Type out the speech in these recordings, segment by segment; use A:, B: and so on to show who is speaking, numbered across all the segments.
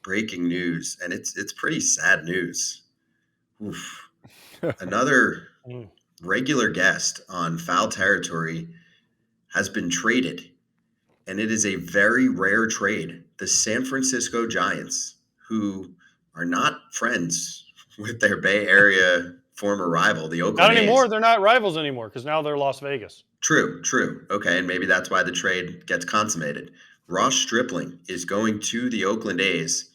A: breaking news, and it's pretty sad news. Oof. Another regular guest on Foul Territory has been traded, and it is a very rare trade. The San Francisco Giants, who are not friends with their Bay Area former rival, the Oakland
B: Not anymore.
A: A's.
B: They're not rivals anymore because now they're Las Vegas.
A: True. Okay, and maybe that's why the trade gets consummated. Ross Stripling is going to the Oakland A's.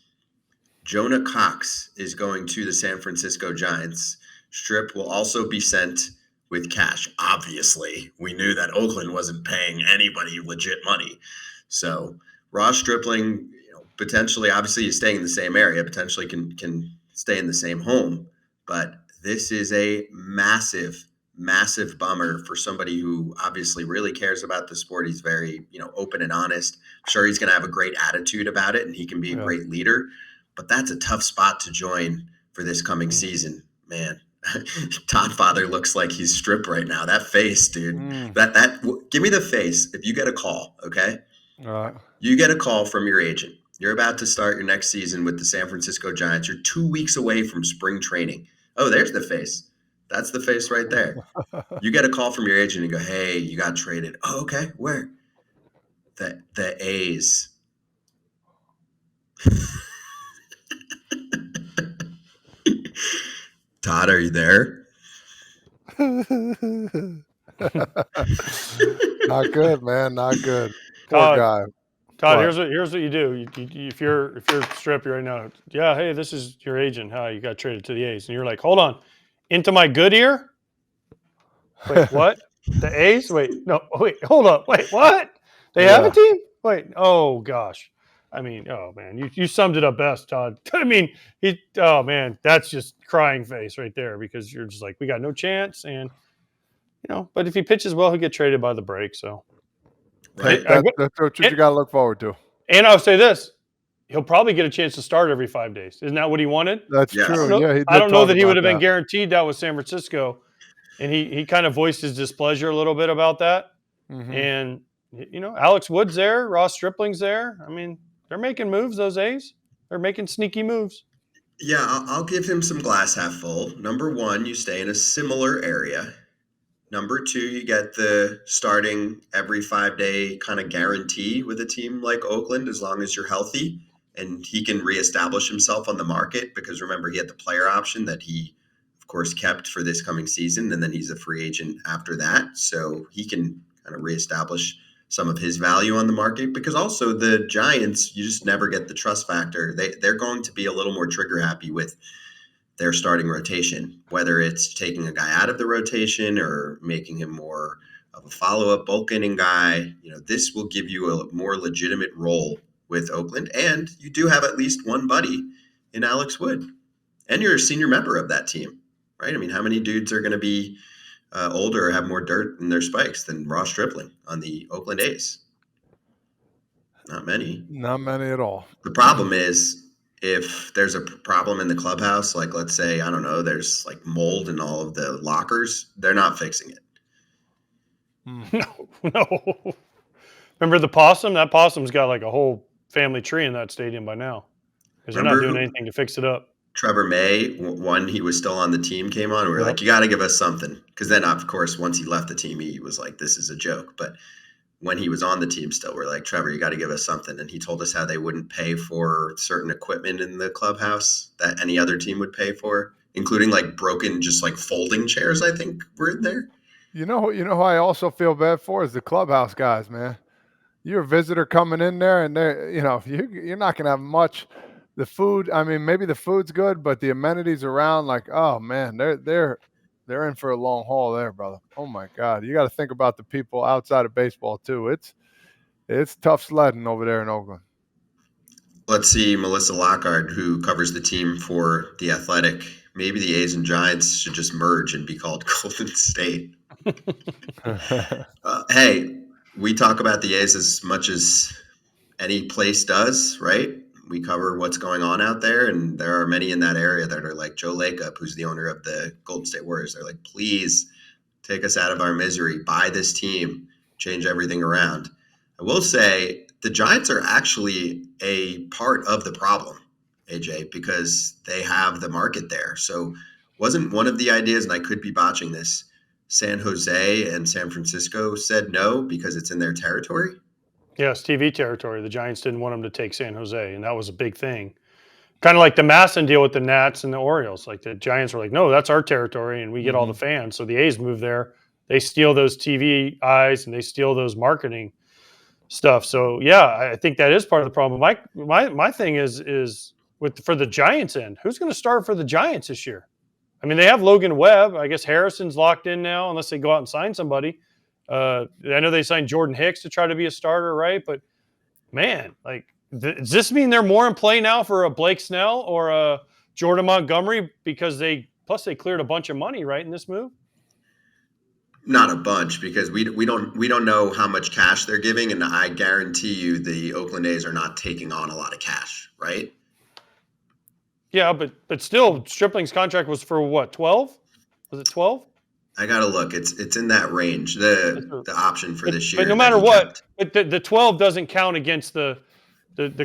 A: Jonah Cox is going to the San Francisco Giants. Strip will also be sent with cash. Obviously, we knew that Oakland wasn't paying anybody legit money. So Ross Stripling, potentially, obviously, he's staying in the same area, potentially can stay in the same home. But this is a massive bummer for somebody who obviously really cares about the sport. He's very, open and honest. I'm sure he's going to have a great attitude about it, and he can be a great leader. But that's a tough spot to join for this coming season, man. Todd Father looks like he's stripped right now. That face, dude. Give me the face if you get a call, okay? You get a call from your agent. You're about to start your next season with the San Francisco Giants. You're 2 weeks away from spring training. Oh, there's the face. That's the face right there. You get a call from your agent and go, hey, you got traded. Oh, okay. Where? The A's. Todd, are you there?
C: Not good, man. Not good. Poor guy.
B: Todd, here's what you do. If you're Strip right now, yeah, hey, this is your agent. Hi, you got traded to the A's, and you're like, hold on, into my good ear. Wait, what? The A's? Wait, no, wait, hold up, wait, what? They have a team? Wait, oh gosh. I mean, oh man, you summed it up best, Todd. I mean, oh man, that's just crying face right there because you're just like, we got no chance, and but if he pitches well, he'll get traded by the break. So,
A: right,
C: that's what you got to look forward to.
B: And I'll say this: he'll probably get a chance to start every 5 days. Isn't that what he wanted?
C: That's true.
B: I don't know that he would have been guaranteed that with San Francisco, and he kind of voiced his displeasure a little bit about that. Mm-hmm. And Alex Wood's there, Ross Stripling's there. I mean, they're making moves, those A's. They're making sneaky moves.
A: Yeah, I'll give him some glass half full. Number one, you stay in a similar area. Number two, you get the starting every 5-day kind of guarantee with a team like Oakland as long as you're healthy. And he can reestablish himself on the market because remember, he had the player option that he, of course, kept for this coming season. And then he's a free agent after that. So he can kind of reestablish some of his value on the market because also the Giants, you just never get the trust factor. They're going to be a little more trigger happy with their starting rotation, whether it's taking a guy out of the rotation or making him more of a follow-up bulk inning guy. This will give you a more legitimate role with Oakland. And you do have at least one buddy in Alex Wood. And you're a senior member of that team, right? I mean, how many dudes are going to be older or have more dirt in their spikes than Ross Stripling on the Oakland A's? Not many.
C: Not many at all.
A: The problem is if there's a problem in the clubhouse, like let's say, I don't know, there's like mold in all of the lockers, they're not fixing it.
B: No. Remember the possum? That possum's got like a whole family tree in that stadium by now because they're not doing anything to fix it up.
A: Trevor May, when he was still on the team, came on. We were like, you got to give us something. Because then, of course, once he left the team, he was like, this is a joke. But when he was on the team still, we're like, Trevor, you got to give us something. And he told us how they wouldn't pay for certain equipment in the clubhouse that any other team would pay for, including like broken, just like folding chairs, I think were in there.
C: You know who I also feel bad for is the clubhouse guys, man. You're a visitor coming in there and you're not going to have much. The food, I mean, maybe the food's good, but the amenities around, like, oh man, they're in for a long haul there, brother. Oh my God, you got to think about the people outside of baseball too. It's tough sledding over there in Oakland.
A: Let's see, Melissa Lockhart, who covers the team for The Athletic. Maybe the A's and Giants should just merge and be called Golden State. Hey, we talk about the A's as much as any place does, right? We cover what's going on out there, and there are many in that area that are like Joe Lacob, who's the owner of the Golden State Warriors. They're like, please take us out of our misery, buy this team, change everything around. I will say the Giants are actually a part of the problem AJ, because they have the market there. So wasn't one of the ideas, and I could be botching this, San Jose and San Francisco said no because it's in their territory?
B: Yes, TV territory. The Giants didn't want him to take San Jose, and that was a big thing. Kind of like the Masson deal with the Nats and the Orioles. Like the Giants were like, no, that's our territory, and we get all the fans. So the A's move there. They steal those TV eyes and they steal those marketing stuff. So yeah, I think that is part of the problem. My thing is for the Giants end, who's going to start for the Giants this year? I mean, they have Logan Webb. I guess Harrison's locked in now, unless they go out and sign somebody. I know they signed Jordan Hicks to try to be a starter, right? But man, like, does this mean they're more in play now for a Blake Snell or a Jordan Montgomery because they cleared a bunch of money, right, in this move?
A: Not a bunch, because we don't know how much cash they're giving, and I guarantee you the Oakland A's are not taking on a lot of cash, right?
B: Yeah, but still, Stripling's contract was for what, 12? Was it 12?
A: I gotta look. It's in that range. The option for this year.
B: But no matter what, but the 12 doesn't count against the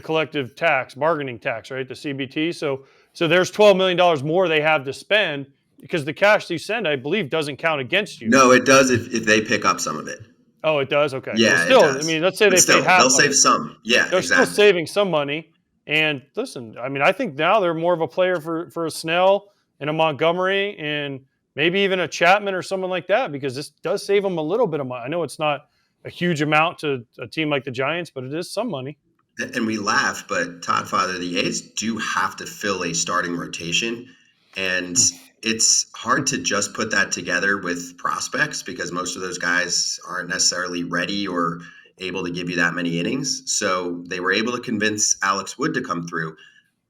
B: collective tax, bargaining tax, right? The CBT. So there's $12 million more they have to spend, because the cash you send, I believe, doesn't count against you.
A: No, it does if they pick up some of it.
B: Oh, it does? Okay.
A: Yeah,
B: well, still,
A: it does.
B: I mean, let's say they pay half.
A: They'll save some. Yeah,
B: they're
A: exactly.
B: still saving some money. And listen, I mean, I think now they're more of a player for a Snell and a Montgomery and maybe even a Chapman or someone like that, because this does save them a little bit of money. I know it's not a huge amount to a team like the Giants, but it is some money.
A: And we laugh, but Todd Father, the A's do have to fill a starting rotation. And it's hard to just put that together with prospects, because most of those guys aren't necessarily ready or able to give you that many innings. So they were able to convince Alex Wood to come through.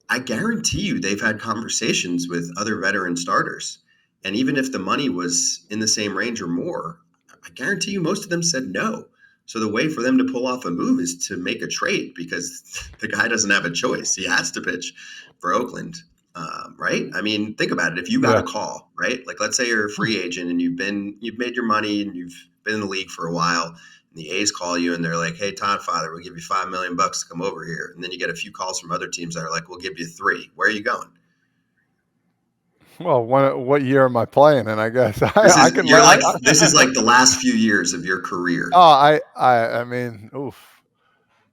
A: I guarantee you they've had conversations with other veteran starters. And even if the money was in the same range or more, I guarantee you most of them said no. So the way for them to pull off a move is to make a trade, because the guy doesn't have a choice. He has to pitch for Oakland, right? I mean, think about it. If you got a call, right? Like, let's say you're a free agent and you've made your money and you've been in the league for a while, and the A's call you and they're like, "Hey, Todd Father, we'll give you $5 million to come over here." And then you get a few calls from other teams that are like, "We'll give you $3 million. Where are you going?"
C: Well, what year am I playing in? I guess
A: this is like the last few years of your career.
C: Oh, I mean, oof.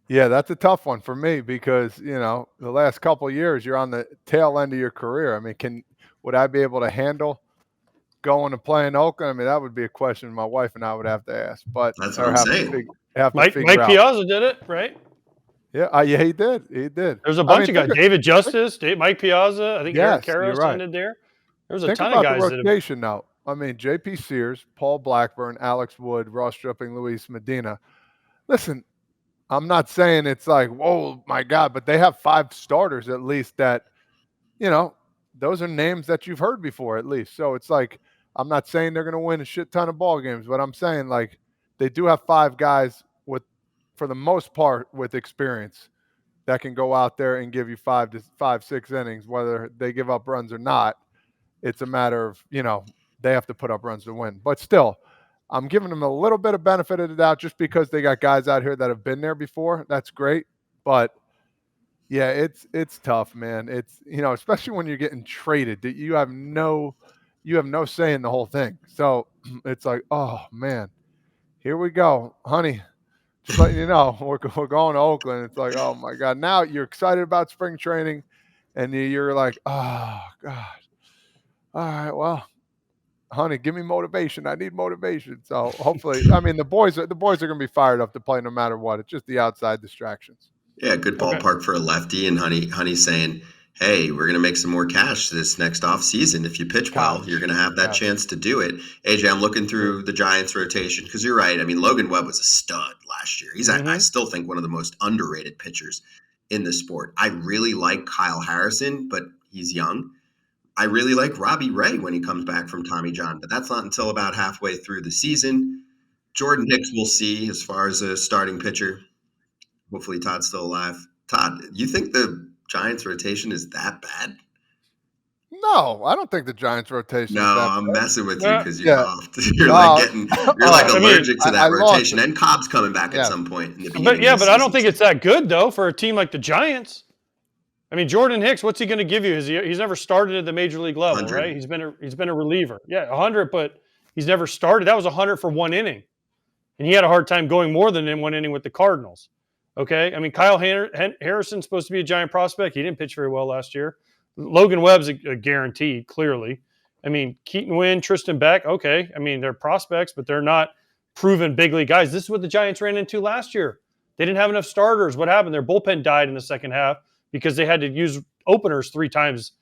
C: Yeah, that's a tough one for me, because, the last couple of years you're on the tail end of your career. I mean, would I be able to handle going to play in Oakland? I mean, that would be a question my wife and I would have to ask. But
A: that's what I'm saying.
B: Mike Piazza did it, right?
C: Yeah, he did. He did.
B: There's a bunch of guys. David Justice, Mike Piazza. I think Eric Karros ended there. There's a ton of guys.
C: The rotation now. I mean, J.P. Sears, Paul Blackburn, Alex Wood, Ross Stripling, Luis Medina. Listen, I'm not saying it's like, whoa, my God, but they have 5 starters at least that, those are names that you've heard before at least. So it's like, I'm not saying they're going to win a shit ton of ball games, but I'm saying, like, they do have 5 guys for the most part, with experience that can go out there and give you 5 to 6 innings, whether they give up runs or not. It's a matter of, they have to put up runs to win. But still, I'm giving them a little bit of benefit of the doubt just because they got guys out here that have been there before. That's great. But, yeah, it's tough, man. It's, especially when you're getting traded. You have no say in the whole thing. So it's like, oh, man, here we go. Honey, just letting you know, we're going to Oakland. It's like, oh, my God. Now you're excited about spring training, and you're like, oh, God. All right, well, honey, give me motivation. I need motivation. So hopefully, I mean, the boys are going to be fired up to play no matter what. It's just the outside distractions.
A: Yeah, good ballpark for a lefty. And Honey's saying, hey, we're going to make some more cash this next off season. If you pitch well, you're going to have that chance to do it. AJ, I'm looking through the Giants rotation, because you're right. I mean, Logan Webb was a stud last year. He's, I still think, one of the most underrated pitchers in the sport. I really like Kyle Harrison, but he's young. I really like Robbie Ray when he comes back from Tommy John, but that's not until about halfway through the season. Jordan Hicks we'll see as far as a starting pitcher. Hopefully Todd's still alive. Todd, you think the Giants rotation is that bad?
C: No, I don't think the Giants rotation is that
A: I'm
C: bad.
A: messing with you because you coughed. You're allergic to that rotation. And Cobb's coming back at some point in the beginning.
B: But I don't think it's that good, though, for a team like the Giants. I mean, Jordan Hicks, what's he going to give you? He's never started at the major league level,
A: 100.
B: right? He's been a reliever. Yeah, 100, but he's never started. That was 100 for one inning, and he had a hard time going more than in one inning with the Cardinals. Okay, I mean, Kyle Harrison's supposed to be a giant prospect. He didn't pitch very well last year. Logan Webb's a guarantee, clearly. I mean, Keaton Wynn, Tristan Beck, okay. I mean, they're prospects, but they're not proven big league guys. This is what the Giants ran into last year. They didn't have enough starters. What happened? Their bullpen died in the second half because they had to use openers 3 times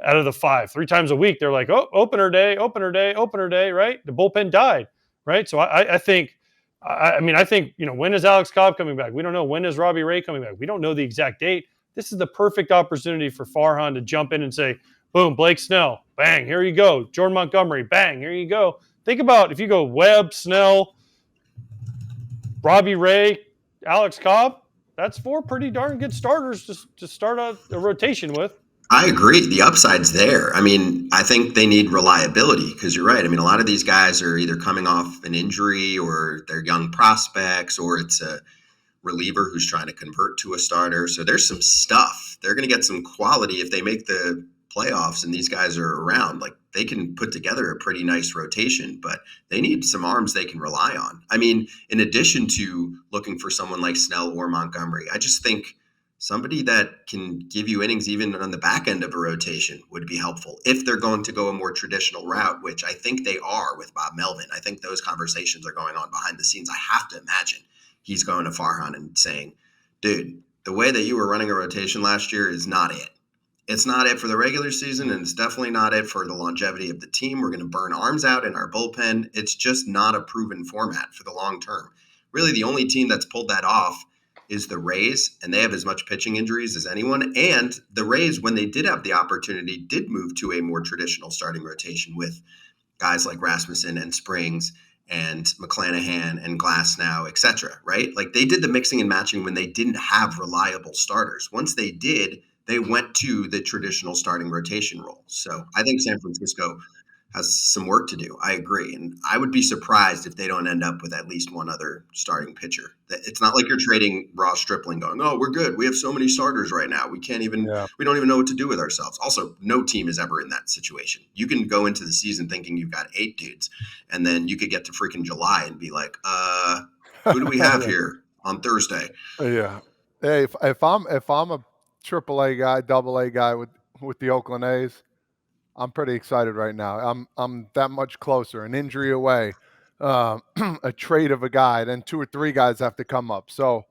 B: out of the 5, 3 times a week. They're like, oh, opener day, right? The bullpen died, right? So I think, when is Alex Cobb coming back? We don't know. When is Robbie Ray coming back? We don't know the exact date. This is the perfect opportunity for Farhan to jump in and say, boom, Blake Snell, bang, here you go. Jordan Montgomery, bang, here you go. Think about if you go Webb, Snell, Robbie Ray, Alex Cobb, that's 4 pretty darn good starters to start a rotation with.
A: I agree. The upside's there. I mean, I think they need reliability because you're right. I mean, a lot of these guys are either coming off an injury or they're young prospects or it's a reliever who's trying to convert to a starter. So there's some stuff. They're going to get some quality if they make the playoffs and these guys are around. Like they can put together a pretty nice rotation, but they need some arms they can rely on. I mean, in addition to looking for someone like Snell or Montgomery, I just think somebody that can give you innings even on the back end of a rotation would be helpful if they're going to go a more traditional route, which I think they are with Bob Melvin. I think those conversations are going on behind the scenes. I have to imagine he's going to Farhan and saying, dude, the way that you were running a rotation last year is not it. It's not it for the regular season, and it's definitely not it for the longevity of the team. We're going to burn arms out in our bullpen. It's just not a proven format for the long term. Really, the only team that's pulled that off is the Rays, and they have as much pitching injuries as anyone. And the Rays, when they did have the opportunity, did move to a more traditional starting rotation with guys like Rasmussen and Springs and McClanahan and Glasnow, et cetera, right? Like they did the mixing and matching when they didn't have reliable starters. Once they did, they went to the traditional starting rotation role. So I think San Francisco has some work to do. I agree. And I would be surprised if they don't end up with at least one other starting pitcher. It's not like you're trading Ross Stripling going, oh, we're good. We have so many starters right now. We don't even know what to do with ourselves. Also, no team is ever in that situation. You can go into the season thinking you've got 8 dudes, and then you could get to freaking July and be like, who do we have here on Thursday?
C: Yeah. Hey, if I'm a AAA guy, AA guy with the Oakland A's, I'm pretty excited right now. I'm that much closer. An injury away, a trade of a guy, then 2 or 3 guys have to come up. So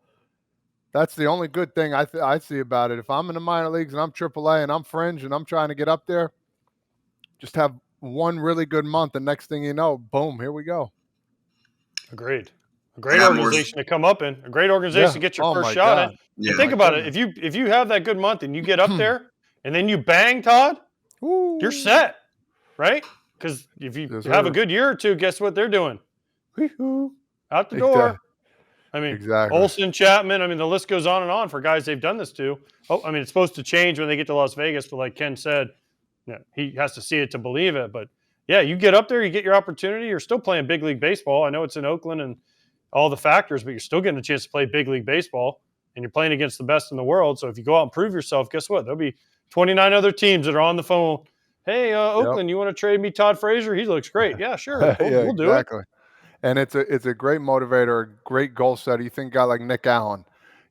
C: that's the only good thing I see about it. If I'm in the minor leagues and I'm AAA and I'm fringe and I'm trying to get up there, just have one really good month. The next thing you know, boom, here we go.
B: Agreed. A great organization to come up in. A great organization to get your first shot in.
A: Yeah,
B: and think about it. If you have that good month and you get up there and then you bang, Todd, you're set, right? Because if you have a good year or two, guess what they're doing? Out the door. I mean, Olsen, Chapman, I mean, the list goes on and on for guys they've done this to. Oh, I mean, it's supposed to change when they get to Las Vegas, but like Ken said, he has to see it to believe it. But yeah, you get up there, you get your opportunity. You're still playing big league baseball. I know it's in Oakland and all the factors, but you're still getting a chance to play big league baseball, and you're playing against the best in the world. So if you go out and prove yourself, guess what? There'll be 29 other teams that are on the phone. Hey, Oakland, you want to trade me Todd Frazier? He looks great. Yeah, sure. We'll do it.
C: And it's a great motivator, a great goal setter. You think a guy like Nick Allen,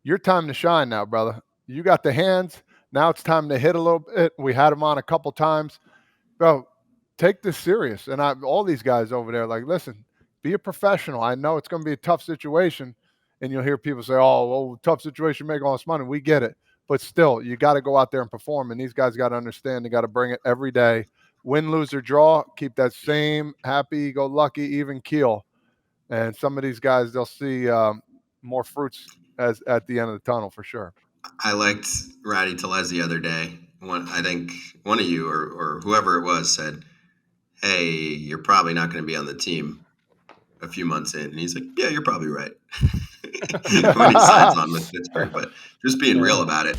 C: your time to shine now, brother. You got the hands. Now it's time to hit a little bit. We had him on a couple times. Bro, take this serious. And all these guys over there, like, listen, be a professional. I know it's going to be a tough situation. And you'll hear people say, oh, well, tough situation, make all this money. We get it. But still, you got to go out there and perform. And these guys got to understand they got to bring it every day. Win, lose, or draw, keep that same happy-go-lucky, even keel. And some of these guys, they'll see more fruits at the end of the tunnel for sure.
A: I liked Ratty Telez the other day. I think one of you or whoever it was said, hey, you're probably not going to be on the team a few months in. And he's like, yeah, you're probably right. When he signs on with Pittsburgh. But just being real about it.